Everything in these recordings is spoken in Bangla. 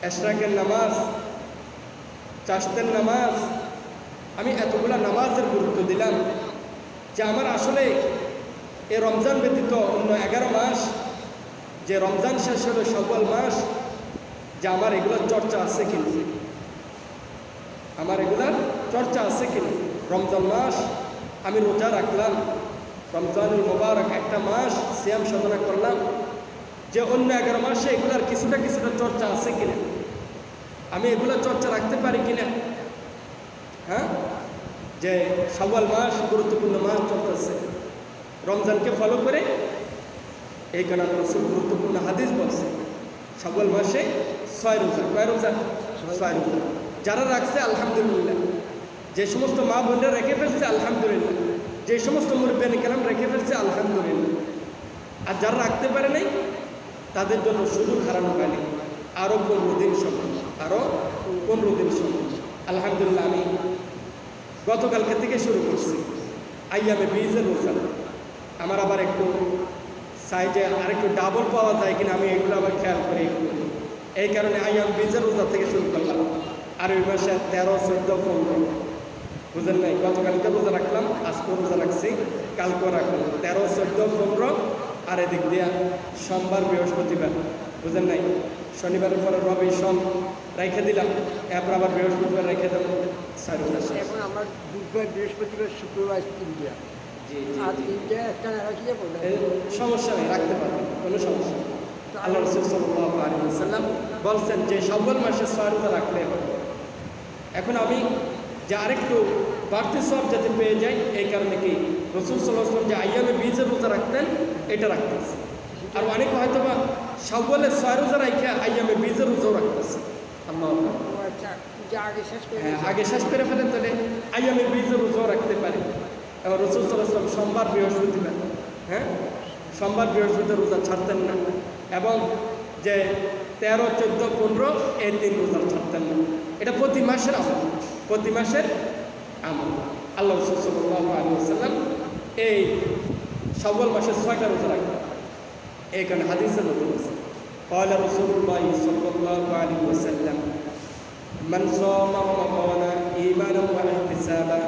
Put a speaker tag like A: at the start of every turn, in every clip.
A: এশরাকের নামাজ, চাষতের নামাজ, আমি এতগুলা নামাজের গুরুত্ব দিলাম যে আমার আসলে এই রমজান ব্যতীত অন্য 11 মাস, যে রমজান শেষ হলো শাওয়াল মাস, যে আমার এগুলোর চর্চা আছে কিনা, আমার এগুলার চর্চা আছে কিনা। রমজান মাস আমি রোজা রাখলাম, রমজানুল মোবারক একটা মাস সিয়াম সাধনা করলাম, যে অন্য 11 মাসে এগুলার কিছুটা চর্চা আছে কিনা, আমি এগুলো চর্চা রাখতে পারি কিনা। হ্যাঁ, যে শাওয়াল মাস গুরুত্বপূর্ণ মাস চলতেছে, রমজানকে ফলো করে এই কারণে রাসূল গুরুত্বপূর্ণ হাদিস বলছে শাওয়াল মাসে 6 রোজা। কয় রোজা? 6 রোজা। যারা রাখছে আলহামদুলিল্লাহ, যে সমস্ত মা বোনরা রেখে ফেলছে আলহামদুলিল্লাহ, যে সমস্ত মুরব্বিয়ানে কেরাম রেখে ফেলছে আলহামদুলিল্লাহ। আর যারা রাখতে পারে নাই তাদের জন্য শুধু হারানো হয়নি, আরও 15 দিন সময়, আরও 15 দিন সময়। আলহামদুলিল্লাহ আমি গতকালকে থেকে শুরু করছি আইয়ামে বীজের রোজা। আমার আবার একটু সাইজে আরেকটু ডাবল পাওয়া যায় কিনা আমি এগুলো আবার খেয়াল করি, এই কারণে আইয়াম বীজের রোজা থেকে শুরু করলাম। আর ওই মাসে 13, 14, 15 বুঝলেন নাই, গতকালকে রোজা রাখলাম, আজকে রোজা রাখছি, কালকেও রাখলাম 13, 14, 15। আর এদিক দিয়ে সোমবার, বৃহস্পতিবার, বুঝলেন নাই, শনিবারের পরে রবি সোম রেখে দিলাম, এরপর আবার বৃহস্পতিবার রেখে দেব।
B: এখন আমার বুধবার, বৃহস্পতিবার, শুক্রবার 3 দিন, আর 3 দিন একটা রাখলে
A: সমস্যা নেই, রাখতে পারবেন, কোনো সমস্যা নেই। আল্লাহ রাসূল সাল্লাল্লাহু আলাইহি ওয়াসাল্লাম বলছেন যে শাওয়াল মাসে 6 রোজা রাখলে হবে। এখন আমি যে আরেকটু বাড়তি সওয়াব যাতে পেয়ে যাই, এই কারণে কি রাসূল সাল্লাল্লাহু আলাইহি ওয়াসাল্লাম যে আইয়ামে বীজের রোজা রাখতেন এটা রাখতেছে। আর অনেকে হয়তো বা শাওয়ালে 6 রোজা রাখা আইয়ামে বীজের রোজাও রাখতেছে। আগে শেষ করে ফেলেন, তাহলে আইয়ামে বীজের রোজাও রাখতে পারে। এবং রাসূল সাল্লাল্লাহু আলাইহি ওয়াসাল্লাম সোমবার, বৃহস্পতিবার, হ্যাঁ সোমবার, বৃহস্পতিবার রোজা ছাড়তেন না। এবং যে 13, 14, 15 এই 3 রোজা ছাড়তেন না। এটা প্রতি মাসের আমল, প্রতি মাসের আমল। আল্লাহ রাসূল সাল্লাল্লাহু আলাইহি ওয়াসাল্লাম এই শাওয়াল মাসে 6টা রোজা রাখতেন। এই কারণে হাদিসের মধ্যে বলছে قال رسول الله صلى الله عليه وسلم من صام رمضان إيمانا واحتسابا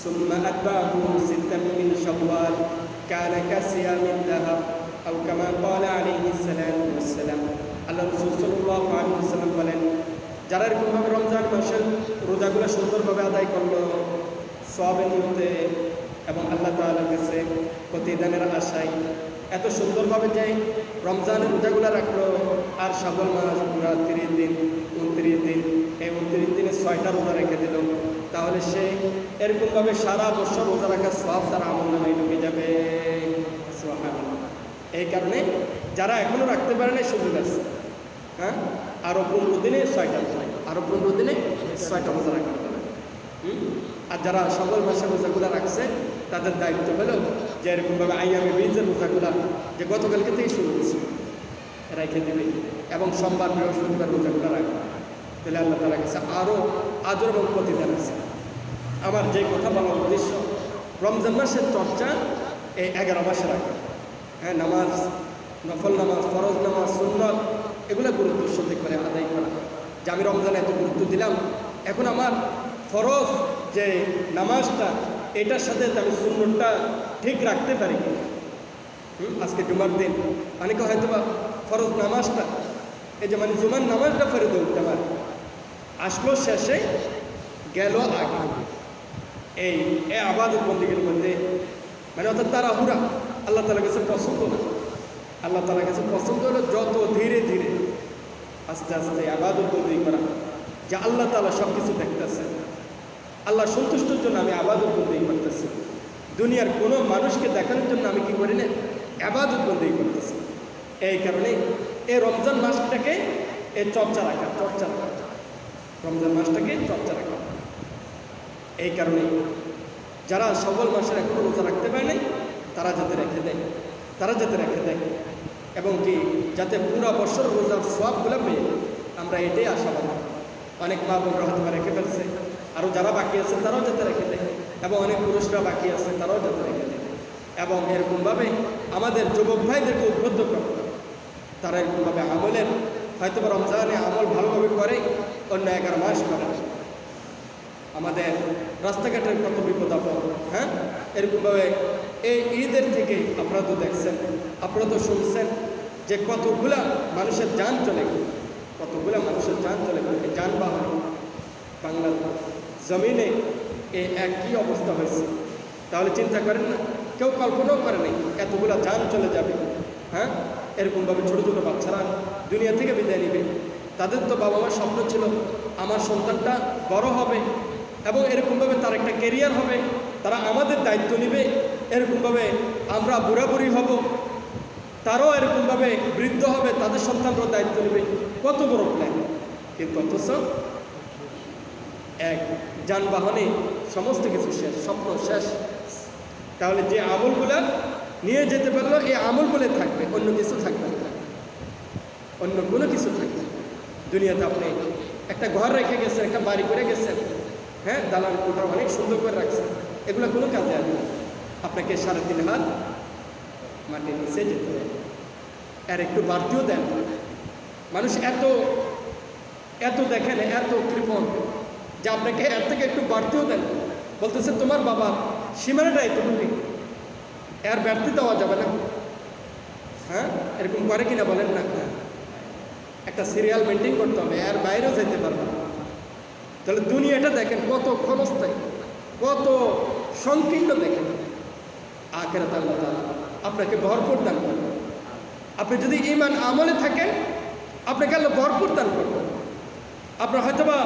A: ثم أتبعه 6 من شوال كان كصيام الدهر أو كما قال عليه الصلاة والسلام। আল্লাহ রাসূল সাল্লাল্লাহু আলাইহি ওয়াসাল্লাম বলেন, যারা এরকমভাবে রমজান মাসের রোজাগুলো সুন্দরভাবে আদায় করলো সওয়াবের নিয়তে এবং আল্লাহ তাআলার কাছে প্রতিদানের আশায়, এত সুন্দরভাবে যে রমজানের রোজাগুলো রাখলো, আর শাওয়াল মাস পুরা 30 দিন, 29 দিন, এই 29 দিনে 6টা রোজা রেখে দিল, তাহলে সে এরকমভাবে সারা বছর রোজা রাখার সওয়াব তার আমলনামায় ঢুকে যাবে। সুবহানাল্লাহ। এই কারণে যারা এখনও রাখতে পারে না সুযোগ আছে, হ্যাঁ, আরও 15 দিনে 6টা রোজা, আরও 15 দিনে 6টা রোজা রাখতে পারে। আর যারা শাওয়াল মাসের রোজাগুলো রাখছে তাদের দায়িত্ব হলো যে এরকমভাবে আইয়ামে বীজের রোজাগুলা যে গতকালকে থেকে শুরু করছে রেখে দেবে এবং সোমবার, বৃহস্পতিবার রোজাগুলো রাখবে। তাহলে আল্লাহ তাআলার কাছে আরও আদর এবং প্রতিদান আছে। আমার যে কথা বলার উদ্দেশ্য, রমজান মাসের চর্চা এই 11 মাসে রাখা, হ্যাঁ, নামাজ, নফল নামাজ, ফরজ নামাজ, সুন্নত, এগুলো গুরুত্বের সাথে করে আদায় করা। যে আমি রমজানে এত গুরুত্ব দিলাম, এখন আমার ফরজ যে নামাজটা এটার সাথে আমি সুন্নতটা ঠিক রাখতে পারি। আজকে জুমার দিন, অনেকে হয়তো বা ফরজ নামাজটা, এই যে মানে জুমার নামাজটা ফরজ উঠতে পারে, আসলো শেষে গেল আগে, এই আবাদত বন্দেগীর মধ্যে মানে অর্থাৎ তাড়াহুড়া আল্লাহ তাআলার কাছে পছন্দ না। আল্লাহ তাআলার কাছে পছন্দ হলো যত ধীরে ধীরে আস্তে আস্তে আবাদত বন্দেগী করা, যে আল্লাহ তাআলা সব কিছু দেখতেছে, আল্লাহ সন্তুষ্টর জন্য আমি আবাদত বন্দেগী করতেছি। দুনিয়ার কোনো মানুষকে দেখানোর জন্য আমি কি করি না, আবাদত বন্দেগী করতেছি। এই কারণে এই রমজান মাসটাকে এই চর্চা রাখা, রমজান মাসটাকে চর্চা রাখা। এই কারণে যারা শাওয়াল মাসের এখনো রোজা রাখতে পারে নাই তারা যাতে রেখে দেয়, এবং কি যাতে পুরো বছর রোজার সওয়াবগুলো পেয়ে আমরা এটাই আশাবাদী। অনেক মা বোনরা হয়তো রেখে ফেলছে, আরও যারা বাকি আছে তারাও যাতে রেখে দেয়, এবং অনেক পুরুষরা বাকি আছে তারাও যাতে রেখে দেয়। এবং এরকমভাবে আমাদের যুবক ভাইদেরকে উদ্বুদ্ধ করতে, তারা এরকমভাবে আমলের হয়তো বা রমজানে আমল ভালোভাবে করে, অন্য 11 মাস করে না। আমাদের রাস্তাঘাটের কত বিপদ আপদ, হ্যাঁ, এরকমভাবে এই ঈদের থেকে আপনারা তো দেখছেন, আপনারা তো শুনছেন যে কতগুলা মানুষের যান চলে গেল, কতগুলা মানুষের যান চলে গেল। এই যানবাহন বাংলার জমিনে এই একই অবস্থা হয়েছে। তাহলে চিন্তা করেন না, কেউ কল্পনাও করে নাই এতগুলা যান চলে যাবে, হ্যাঁ। এরকমভাবে ছোটো ছোটো বাচ্চারা দুনিয়া থেকে বিদায় নিবে। তাদের তো বাবা মার স্বপ্ন ছিল আমার সন্তানটা বড় হবে এবং এরকমভাবে তার একটা কেরিয়ার হবে, তারা আমাদের দায়িত্ব নেবে, এরকমভাবে আমরা বুড়াবুড়ি হব, তারাও এরকমভাবে বৃদ্ধ হবে, তাদের সন্তানরাও দায়িত্ব নেবে। কত বড় প্ল্যান! কিন্তু অথচ এক যানবাহনে সমস্ত কিছু শেষ, স্বপ্ন শেষ। তাহলে যে আমলগুলা নিয়ে যেতে পারলো এই আমলগুলো থাকবে, অন্য কিছু থাকবে না, অন্য কোনো কিছু থাকবে না। দুনিয়াতে আপনি একটা ঘর রেখে গেছেন, একটা বাড়ি করে গেছেন, হ্যাঁ, দালান কোঠা অনেক সুন্দর করে রাখছেন, এগুলো কোনো কাজে আসবে না। আপনাকে 3.5 হাত মাটির নিচে যেতে হবে, আর একটু বাড়তিও দেন। মানুষ এত এত দেখেন, এত কৃপণ যে আপনাকে এর থেকে একটু বাড়তিও দেন, বলতেছে তোমার বাবার সীমানাটা এতটুকু, এর ব্যর্থ দেওয়া যাবে না, হ্যাঁ, এরকম করে কিনা বলেন না? একটা সিরিয়াল মেনটেন করতে হবে, এর বাইরেও যেতে পারবে না। তাহলে দুনিয়াটা দেখেন কত ক্ষণস্থায়ী, কত সংকীর্ণ। দেখেন আখিরাত আল্লাহ তাআলা আপনাকে ভরপুর দান করবেন। আপনি যদি ঈমান আমলে থাকেন, আপনাকে আল্লাহ ভরপুর দান করবেন। আপনার হয়তোবা